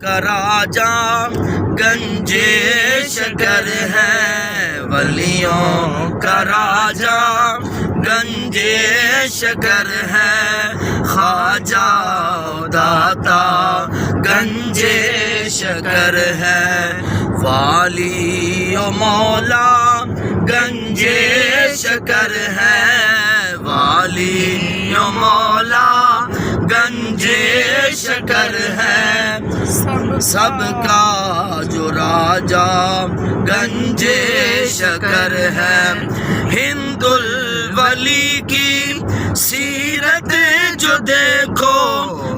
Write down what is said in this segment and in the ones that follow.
کا راجا گنجے شکر ہے، ولیوں کا راجا گنجے شکر ہے، خواجہ داتا گنجے شکر ہے، والی و مولا گنجے شکر ہے، والی و مولا گنجے شکر ہے، سب کا جو راجا گنجے شکر ہے، ہند الولی کی سیرت جو دیکھو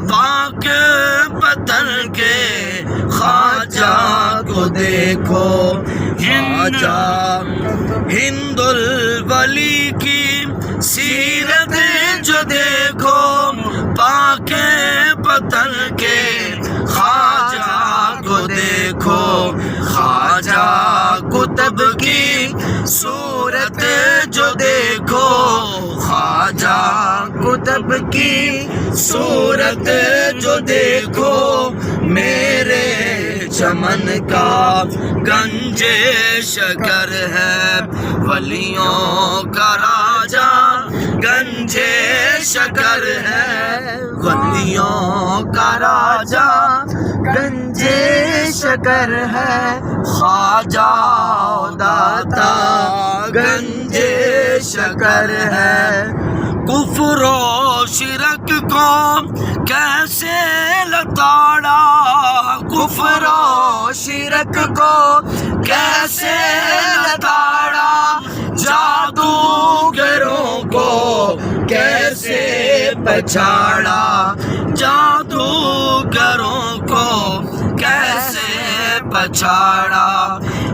پاک پتن کے خواجہ کو دیکھو، خواجہ ہند الولی کی سیرت جو دیکھو پاک پتن کے خواجہ کو دیکھو، خواجہ قطب کی صورت جو دیکھو، خواجہ قطب کی صورت جو دیکھو، میرے چمن کا گنجے شکر ہے، ولیوں کا راجا گنجے شکر ہے، ولیوں کا راجا گنجے شکر ہے، خواجہ داتا گنجے شکر ہے، کفر و شرک کو کیسے لتاڑا، کفر و شرک کو کیسے لتاڑا، جادوگروں کو کیسے پچھاڑا، جادوگروں کو کیسے پچھاڑا،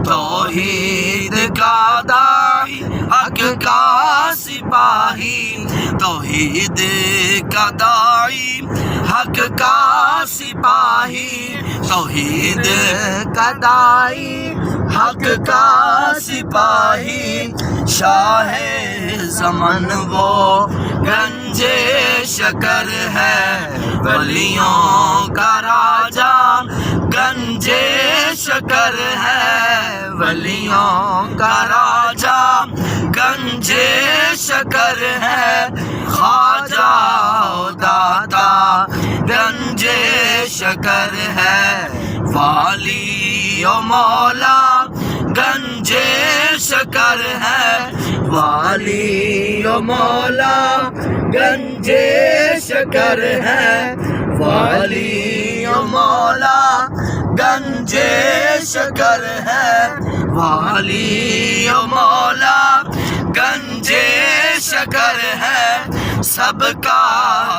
توحید کا داعی حق کا سپاہی، توحید کا داعی حق کا سپاہی، توحید کا داعی حق کا سپاہی، شاہ زمن وہ گنجے شکر ہے، ولیوں کا راجا گنجے شکر ہے، ولیوں کا راجا گنجے شکر ہے، خواجہ داتا گنجے شکر ہے، والی و مولا گنجے شکر ہے، والی و مولا گنجے شکر ہے، والی و مولا گنجے شکر ہے، والی و مولا گنجے شکر ہے، سب کا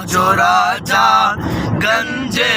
جو راجا گنجے